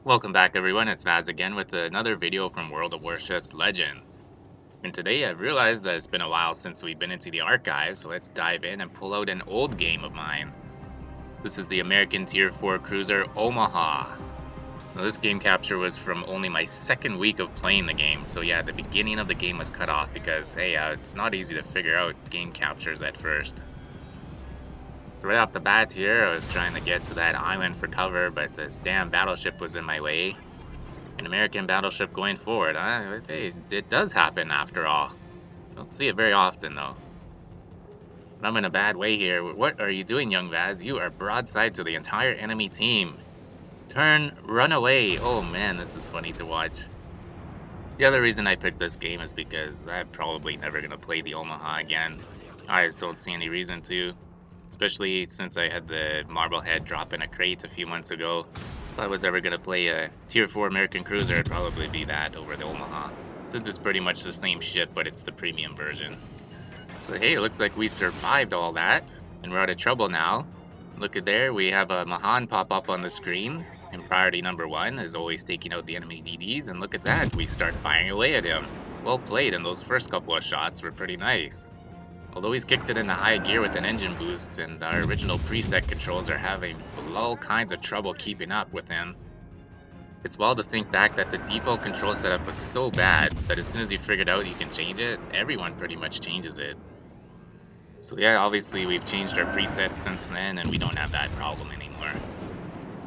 Welcome back everyone, it's Vaz again with another video from World of Warships Legends. And today I've realized that it's been a while since we've been into the archives, so let's dive in and pull out an old game of mine. This is the American Tier 4 cruiser Omaha. Now this game capture was from only my second week of playing the game, so yeah, the beginning of the game was cut off because hey, it's not easy to figure out game captures at first. So right off the bat here, I was trying to get to that island for cover, but this damn battleship was in my way. An American battleship going forward, huh? Hey, it does happen after all. Don't see it very often though. But I'm in a bad way here. What are you doing, young Vaz? You are broadside to the entire enemy team. Turn, run away. Oh man, this is funny to watch. The other reason I picked this game is because I'm probably never gonna play the Omaha again. I just don't see any reason to. Especially since I had the Marblehead drop in a crate a few months ago. If I was ever going to play a Tier 4 American cruiser, it'd probably be that over the Omaha. Since it's pretty much the same ship, but it's the premium version. But hey, it looks like we survived all that, and we're out of trouble now. Look at there, we have a Mahan pop up on the screen, and priority number 1 is always taking out the enemy DDs, and look at that, we start firing away at him. Well played, and those first couple of shots were pretty nice. Although he's kicked it into high gear with an engine boost, and our original preset controls are having all kinds of trouble keeping up with him. It's wild to think back that the default control setup was so bad that as soon as you figured out you can change it, everyone pretty much changes it. So yeah, obviously we've changed our presets since then and we don't have that problem anymore.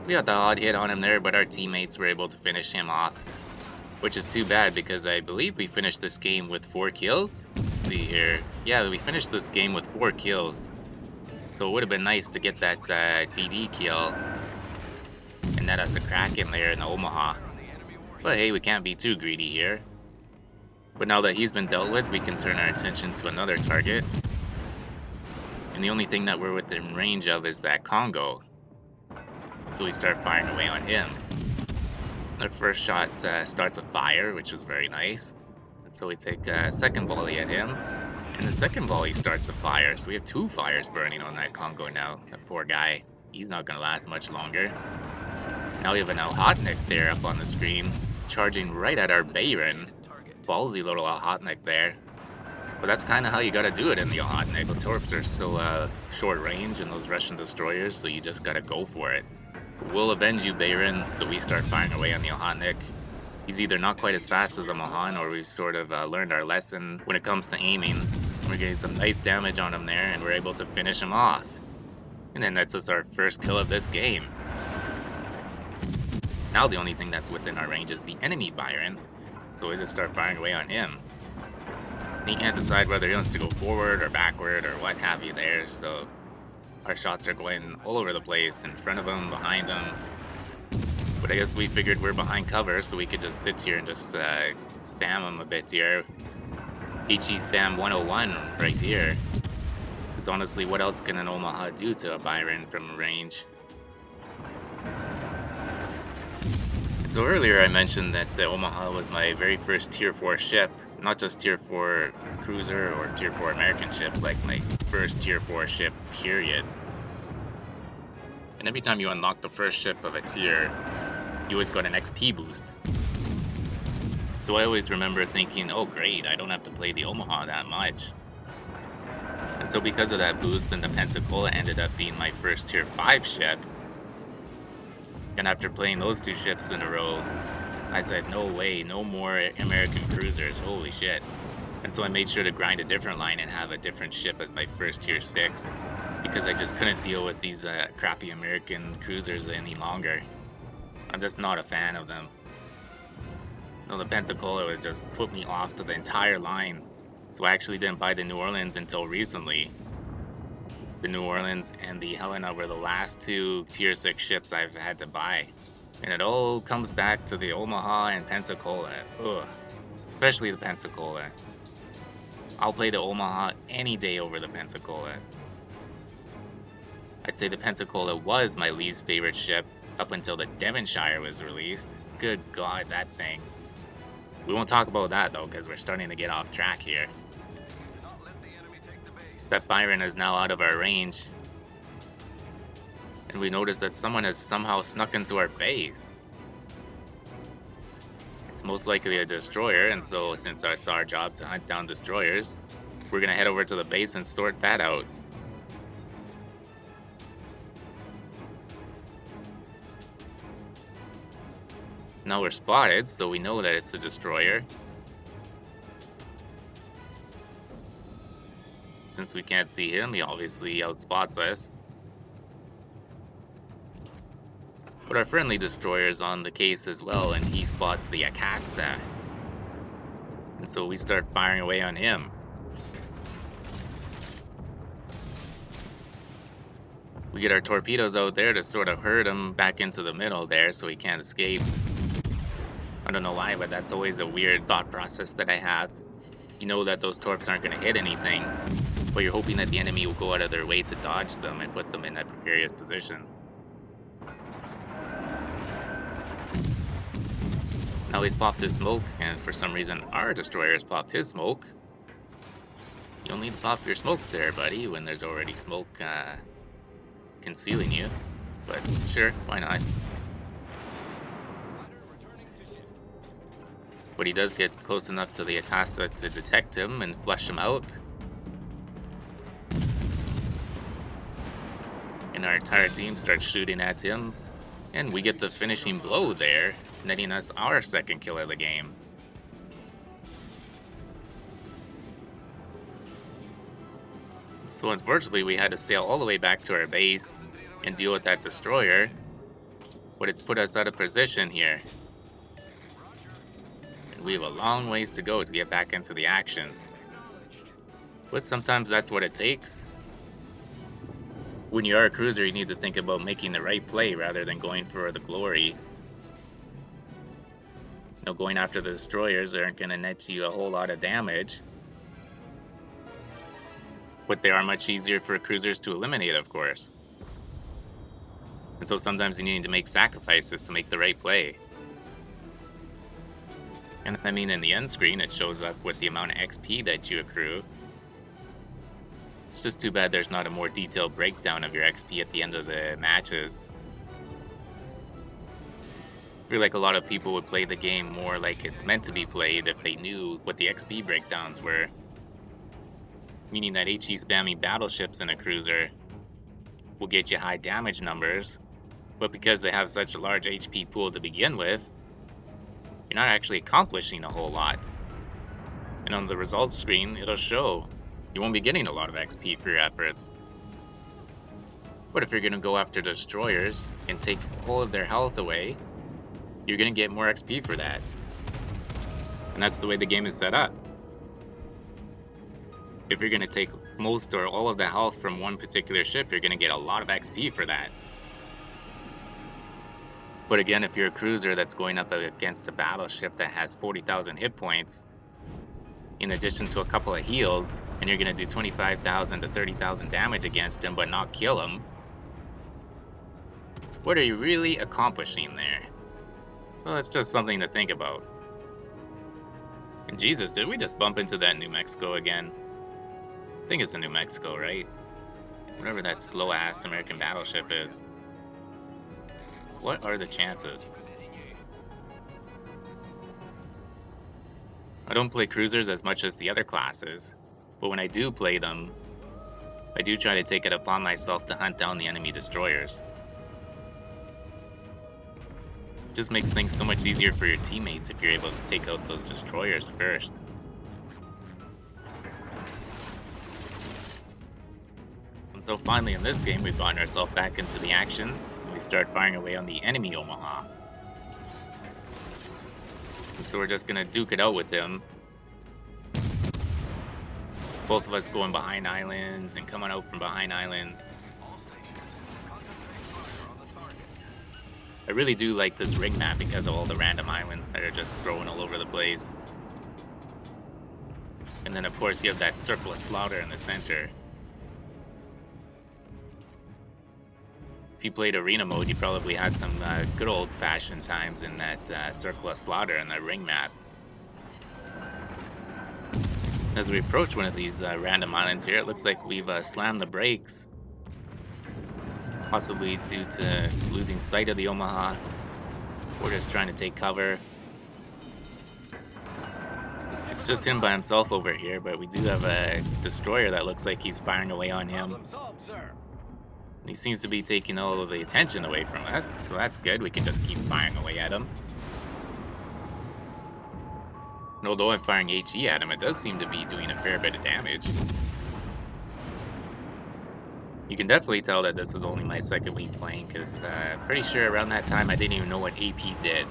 We got the odd hit on him there, but our teammates were able to finish him off. Which is too bad because I believe we finished this game with 4 kills. Let's see here. Yeah, we finished this game with 4 kills. So it would have been nice to get that DD kill and net us a Kraken there in the Omaha. But hey, we can't be too greedy here. But now that he's been dealt with, we can turn our attention to another target. And the only thing that we're within range of is that Congo. So we start firing away on him. Our first shot starts a fire, which was very nice. And so we take a second volley at him. And the second volley starts a fire. So we have 2 fires burning on that Congo now. That poor guy. He's not going to last much longer. Now we have an Al-Hotnik there up on the screen. Charging right at our Bayron. Ballsy little Al-Hotnik there. But that's kind of how you got to do it in the Al-Hotnik. The torps are so short range in those Russian destroyers. So you just got to go for it. We'll avenge you, Bayron, so we start firing away on the Al-Hotnik. He's either not quite as fast as the Mahan, or we've sort of learned our lesson when it comes to aiming. We're getting some nice damage on him there, and we're able to finish him off. And then that's just our first kill of this game. Now the only thing that's within our range is the enemy Bayron, so we just start firing away on him. He can't decide whether he wants to go forward or backward or what have you there, so our shots are going all over the place, in front of him, behind him. But I guess we figured we're behind cover, so we could just sit here and just spam him a bit here. HE spam 101 right here. Because honestly, what else can an Omaha do to a Bayron from range? And so earlier I mentioned that the Omaha was my very first Tier 4 ship. Not just Tier 4 cruiser or Tier 4 American ship, like my first Tier 4 ship, period. And every time you unlock the first ship of a tier, you always got an XP boost. So I always remember thinking, oh great, I don't have to play the Omaha that much. And so because of that boost, then the Pensacola ended up being my first Tier 5 ship. And after playing those 2 ships in a row, I said, no way, no more American cruisers, holy shit. And so I made sure to grind a different line and have a different ship as my first Tier 6. Because I just couldn't deal with these crappy American cruisers any longer. I'm just not a fan of them. No, the Pensacola was just put me off to the entire line. So I actually didn't buy the New Orleans until recently. The New Orleans and the Helena were the last 2 Tier 6 ships I've had to buy. And it all comes back to the Omaha and Pensacola. Ugh. Especially the Pensacola. I'll play the Omaha any day over the Pensacola. I'd say the Pensacola was my least favorite ship up until the Devonshire was released. Good God, that thing. We won't talk about that though, because we're starting to get off track here. That Bayron is now out of our range. And we notice that someone has somehow snuck into our base. It's most likely a destroyer, and so since it's our job to hunt down destroyers, we're gonna head over to the base and sort that out. Now we're spotted, so we know that it's a destroyer. Since we can't see him, he obviously outspots us. But our friendly destroyer is on the case as well, and he spots the Acasta. And so we start firing away on him. We get our torpedoes out there to sort of herd him back into the middle there so he can't escape. I don't know why, but that's always a weird thought process that I have. You know that those torps aren't going to hit anything, but you're hoping that the enemy will go out of their way to dodge them and put them in that precarious position. Now he's popped his smoke, and for some reason our destroyer has popped his smoke. You'll need to pop your smoke there, buddy, when there's already smoke concealing you. But sure, why not? But he does get close enough to the Acasta to detect him and flush him out. And our entire team starts shooting at him, and we get the finishing blow there, netting us our second kill of the game. So unfortunately we had to sail all the way back to our base and deal with that destroyer, but it's put us out of position here. And we have a long ways to go to get back into the action. But sometimes that's what it takes. When you are a cruiser, you need to think about making the right play rather than going for the glory. Now, going after the destroyers aren't going to net you a whole lot of damage, but they are much easier for cruisers to eliminate, of course. And so sometimes you need to make sacrifices to make the right play. And I mean, in the end screen, it shows up with the amount of XP that you accrue. It's just too bad there's not a more detailed breakdown of your XP at the end of the matches. I feel like a lot of people would play the game more like it's meant to be played if they knew what the XP breakdowns were. Meaning that HE spamming battleships in a cruiser will get you high damage numbers, but because they have such a large HP pool to begin with, you're not actually accomplishing a whole lot. And on the results screen, it'll show you won't be getting a lot of XP for your efforts. But if you're going to go after destroyers and take all of their health away, you're going to get more XP for that. And that's the way the game is set up. If you're going to take most or all of the health from one particular ship, you're going to get a lot of XP for that. But again, if you're a cruiser that's going up against a battleship that has 40,000 hit points, in addition to a couple of heals, and you're going to do 25,000 to 30,000 damage against him but not kill him, what are you really accomplishing there? So that's just something to think about. And Jesus, did we just bump into that New Mexico again? I think it's in New Mexico, right? Whatever that slow-ass American battleship is. What are the chances? I don't play cruisers as much as the other classes, but when I do play them, I do try to take it upon myself to hunt down the enemy destroyers. It just makes things so much easier for your teammates if you're able to take out those destroyers first. And so finally in this game, we've gotten ourselves back into the action, and we start firing away on the enemy Omaha. And so we're just gonna duke it out with him. Both of us going behind islands and coming out from behind islands. I really do like this ring map because of all the random islands that are just thrown all over the place. And then of course you have that circle of slaughter in the center. If you played arena mode, you probably had some good old-fashioned times in that circle of slaughter and that ring map. As we approach one of these random islands here, it looks like we've slammed the brakes. Possibly due to losing sight of the Omaha. We're just trying to take cover. It's just him by himself over here, but we do have a destroyer that looks like he's firing away on him. Problem solved, sir. He seems to be taking all of the attention away from us, so that's good. We can just keep firing away at him. And although I'm firing HE at him, it does seem to be doing a fair bit of damage. You can definitely tell that this is only my second week playing, because pretty sure around that time I didn't even know what AP did.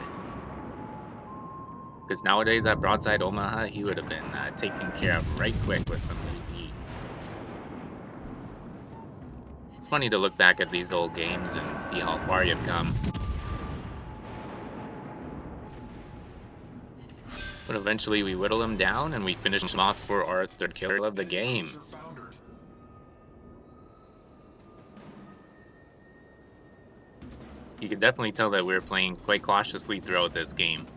Because nowadays at Broadside Omaha, he would have been taken care of right quick with some AP. It's funny to look back at these old games and see how far you've come. But eventually we whittle him down and we finish him off for our third kill of the game. You can definitely tell that we're playing quite cautiously throughout this game.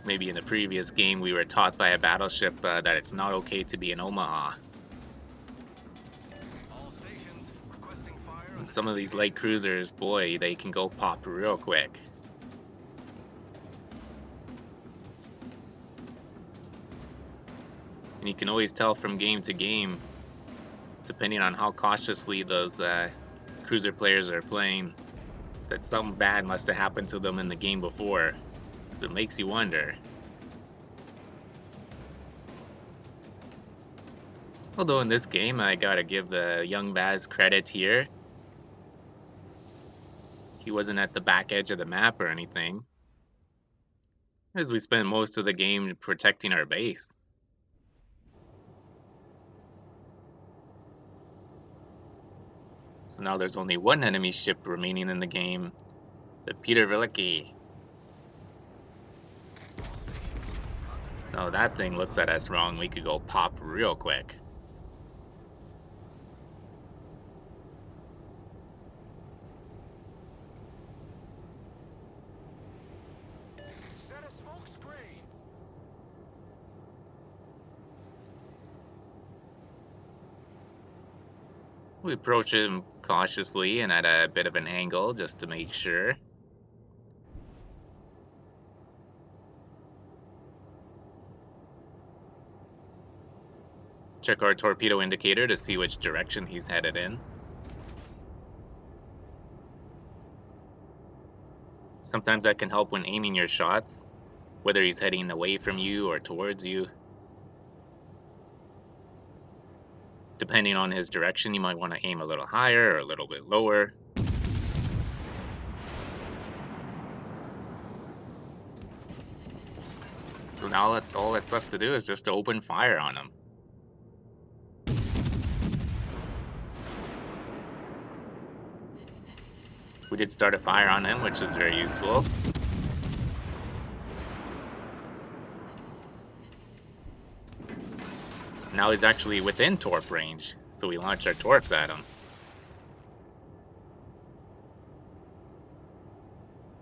Maybe in the previous game we were taught by a battleship that it's not okay to be in Omaha. And some of these light cruisers, boy, they can go pop real quick. And you can always tell from game to game, depending on how cautiously those cruiser players are playing, that something bad must have happened to them in the game before. So it makes you wonder. Although in this game, I gotta give the young Vaz credit here. He wasn't at the back edge of the map or anything, as we spent most of the game protecting our base. So now there's only one enemy ship remaining in the game, the Peter Velicki. Now that thing looks at us wrong, we could go pop real quick. Set a smoke screen. We approach him cautiously and at a bit of an angle just to make sure. Check our torpedo indicator to see which direction he's headed in. Sometimes that can help when aiming your shots, whether he's heading away from you or towards you. Depending on his direction, you might want to aim a little higher or a little bit lower. So now all that's left to do is just to open fire on him. We did start a fire on him, which is very useful. Now he's actually within torp range, so we launch our torps at him.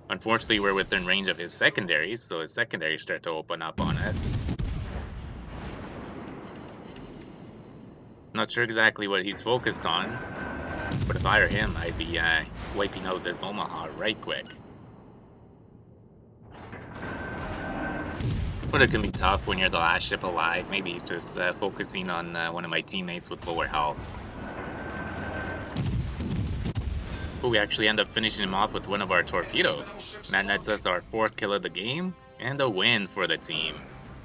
Unfortunately, we're within range of his secondaries, so his secondaries start to open up on us. Not sure exactly what he's focused on, but if I were him, I'd be wiping out this Omaha right quick. But it can be tough when you're the last ship alive. Maybe he's just focusing on one of my teammates with lower health. But we actually end up finishing him off with one of our torpedoes. And that nets us our fourth kill of the game, and a win for the team.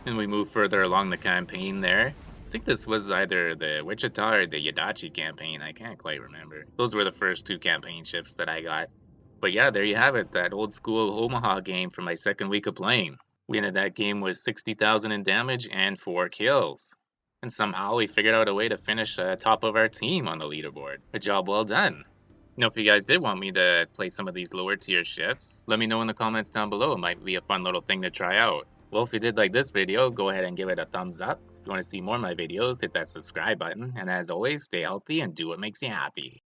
And we move further along the campaign there. I think this was either the Wichita or the Yadachi campaign, I can't quite remember. Those were the first two campaign ships that I got. But yeah, there you have it, that old school Omaha game from my second week of playing. We ended that game with 60,000 in damage and 4 kills. And somehow we figured out a way to finish top of our team on the leaderboard. A job well done. Now, if you guys did want me to play some of these lower tier ships, let me know in the comments down below. It might be a fun little thing to try out. Well, if you did like this video, go ahead and give it a thumbs up. If you want to see more of my videos, hit that subscribe button. And as always, stay healthy and do what makes you happy.